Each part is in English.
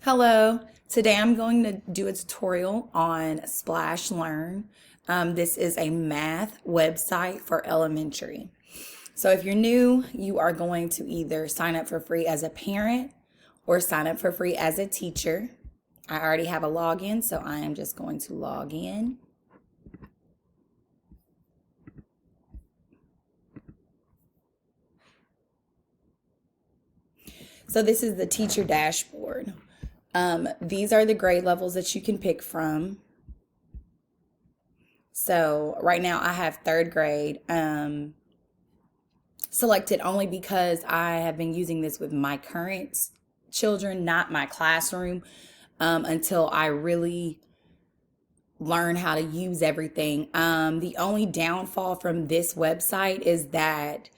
Hello, today I'm going to do a tutorial on SplashLearn. This is a math website for elementary. So if you're new, you are going to either sign up for free as a parent or sign up for free as a teacher. I already have a login, so I am just going to log in. So this is the teacher dashboard. These are the grade levels that you can pick from. So right now I have third grade selected only because I have been using this with my current children, not my classroom, until I really learn how to use everything. The only downfall from this website is that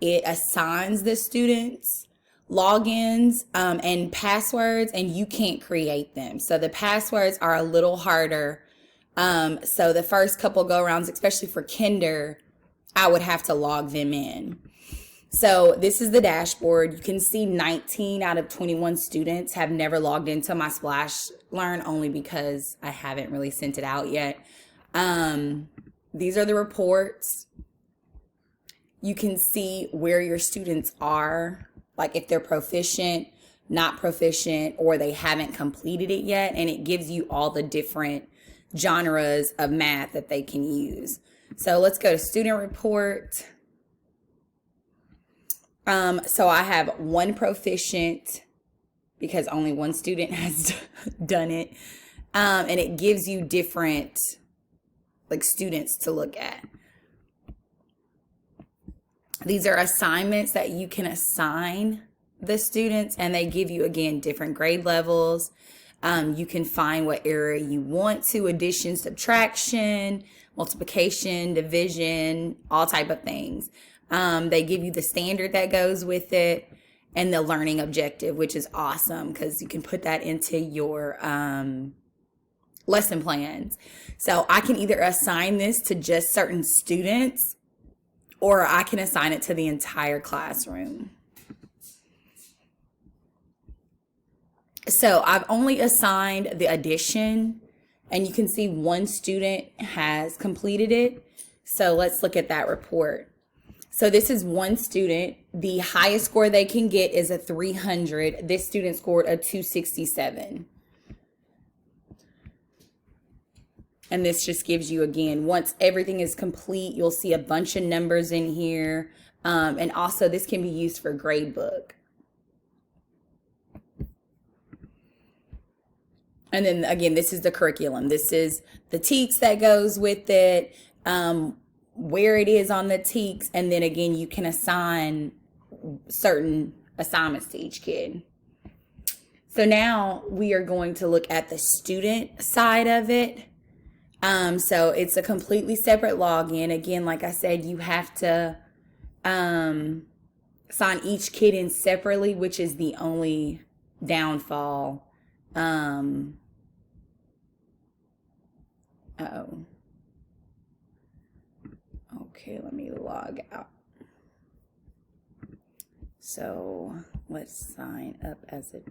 it assigns the students logins and passwords, and you can't create them. So the passwords are a little harder. So the first couple go rounds, especially for kinder, I would have to log them in. So this is the dashboard. You can see 19 out of 21 students have never logged into my SplashLearn, only because I haven't really sent it out yet. These are the reports. You can see where your students are, like if they're proficient, not proficient, or they haven't completed it yet, and it gives you all the different genres of math that they can use. So let's go to student report. So I have one proficient because only one student has done it, and it gives you different students to look at. These are assignments that you can assign the students, and they give you, again, different grade levels. You can find what area you want to, addition, subtraction, multiplication, division, all type of things. They give you the standard that goes with it and the learning objective, which is awesome because you can put that into your lesson plans. So I can either assign this to just certain students, or I can assign it to the entire classroom. So I've only assigned the addition, and you can see one student has completed it. So let's look at that report. So this is one student. The highest score they can get is a 300. This student scored a 267. And this just gives you, again, once everything is complete, you'll see a bunch of numbers in here. And also this can be used for gradebook. And then again, this is the curriculum. This is the TEKS that goes with it, where it is on the TEKS. And then again, you can assign certain assignments to each kid. So now we are going to look at the student side of it. So it's a completely separate login. Again, like I said, you have to sign each kid in separately, which is the only downfall. Okay, let me log out. So let's sign up as a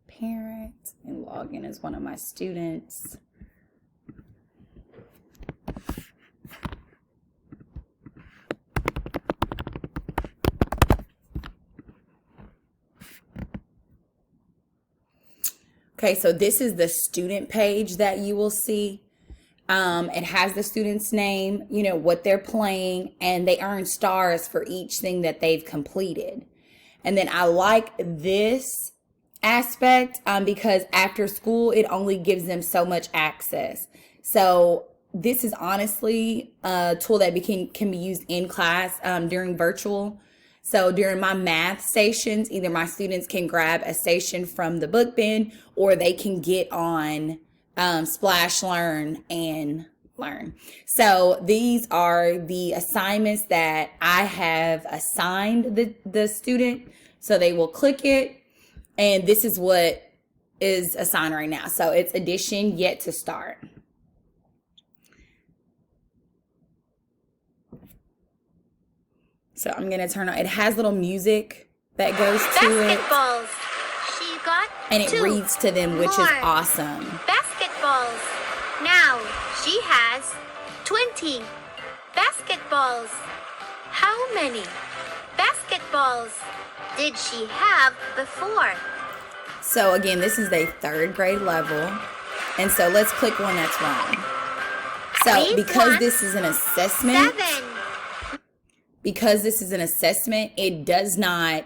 parent and log in as one of my students. Okay, so this is the student page that you will see. It has the student's name, what they're playing, and they earn stars for each thing that they've completed. And then I like this aspect because after school, it only gives them so much access. So this is honestly a tool that can be used in class during virtual. So during my math stations, either my students can grab a station from the book bin, or they can get on SplashLearn and learn. So these are the assignments that I have assigned the student. So they will click it, and this is what is assigned right now. So it's addition yet to start. So I'm going to turn on, it has little music that goes to it. Basketballs. She got And it 2 reads to them, which is more awesome. basketballs. Now she has 20 basketballs. How many basketballs did she have before? So again, this is a 3rd grade level. And so let's click one that's wrong. So because this is an assessment, 7. it does not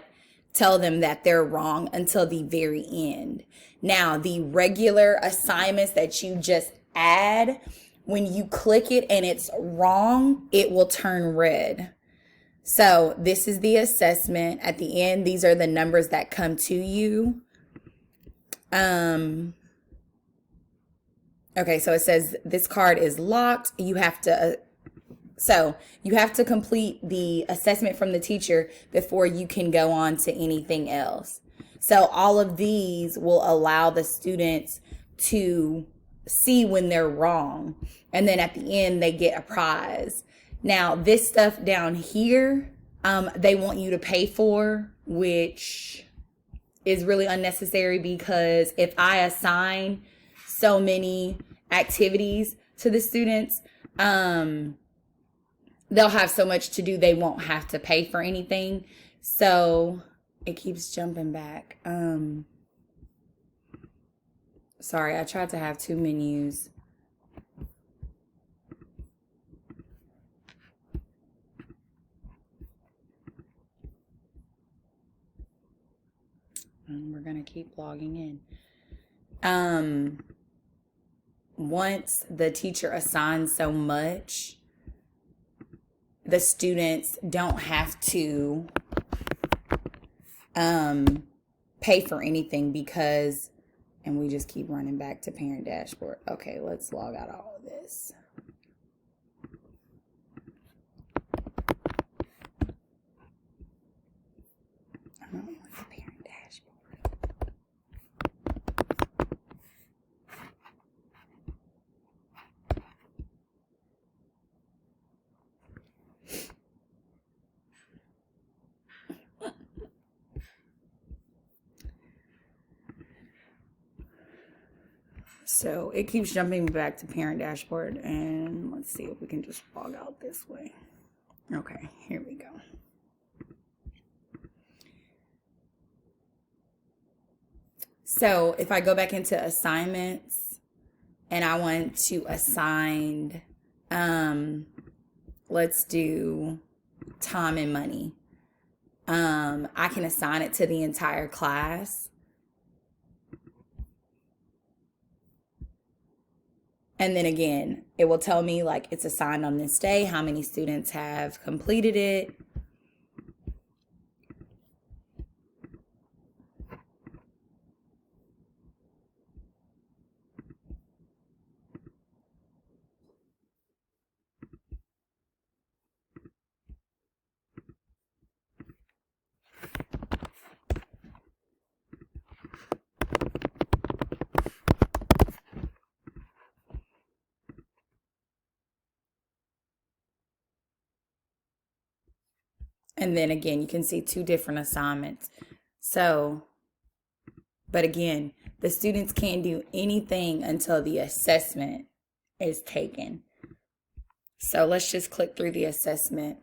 tell them that they're wrong until the very end. Now, the regular assignments that you just add, when you click it and it's wrong, it will turn red. So this is the assessment. At the end, these are the numbers that come to you. Okay, so it says this card is locked. You have to complete the assessment from the teacher before you can go on to anything else. So all of these will allow the students to see when they're wrong. And then at the end, they get a prize. Now, this stuff down here, they want you to pay for, which is really unnecessary, because if I assign so many activities to the students, they'll have so much to do, they won't have to pay for anything. So it keeps jumping back. Sorry, I tried to have 2 menus. And we're going to keep logging in. Once the teacher assigns so much, the students don't have to pay for anything, because, and we just keep running back to parent dashboard. Okay, let's log out all of this. I don't want the parent dashboard. So it keeps jumping back to parent dashboard, and let's see if we can just log out this way. Okay, here we go. So if I go back into assignments and I want to assign, let's do time and money. I can assign it to the entire class. And then again, it will tell me like it's assigned on this day, how many students have completed it. And then again, you can see 2 different assignments. So, but again, the students can't do anything until the assessment is taken. So let's just click through the assessment.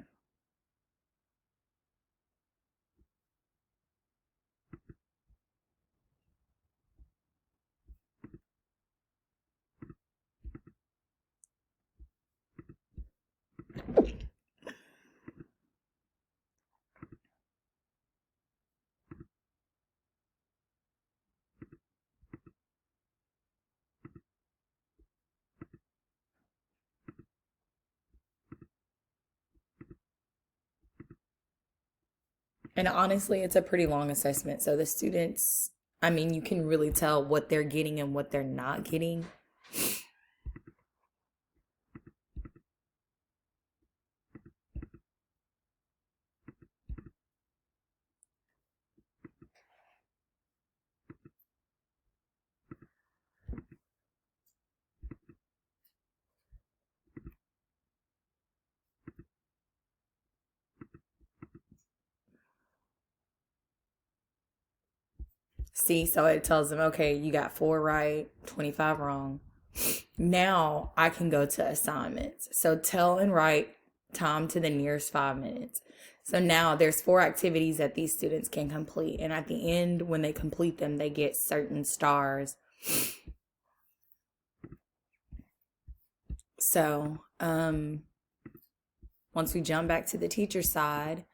And honestly, it's a pretty long assessment. So the students, I mean, you can really tell what they're getting and what they're not getting. See, so it tells them, okay, you got 4 right, 25 wrong. Now I can go to assignments. So tell and write time to the nearest 5 minutes. So now there's 4 activities that these students can complete. And at the end, when they complete them, they get certain stars. So once we jump back to the teacher side,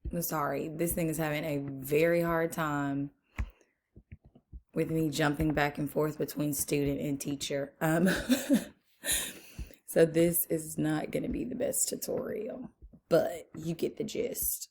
I'm sorry, this thing is having a very hard time with me jumping back and forth between student and teacher. So this is not going to be the best tutorial, but you get the gist.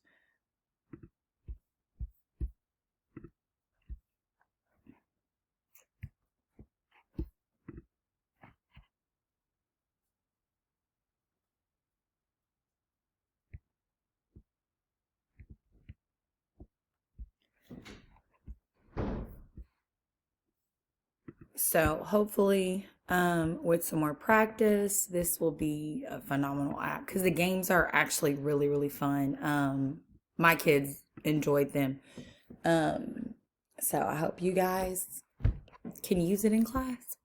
So hopefully, with some more practice, this will be a phenomenal app because the games are actually really, really fun. My kids enjoyed them. So I hope you guys can use it in class.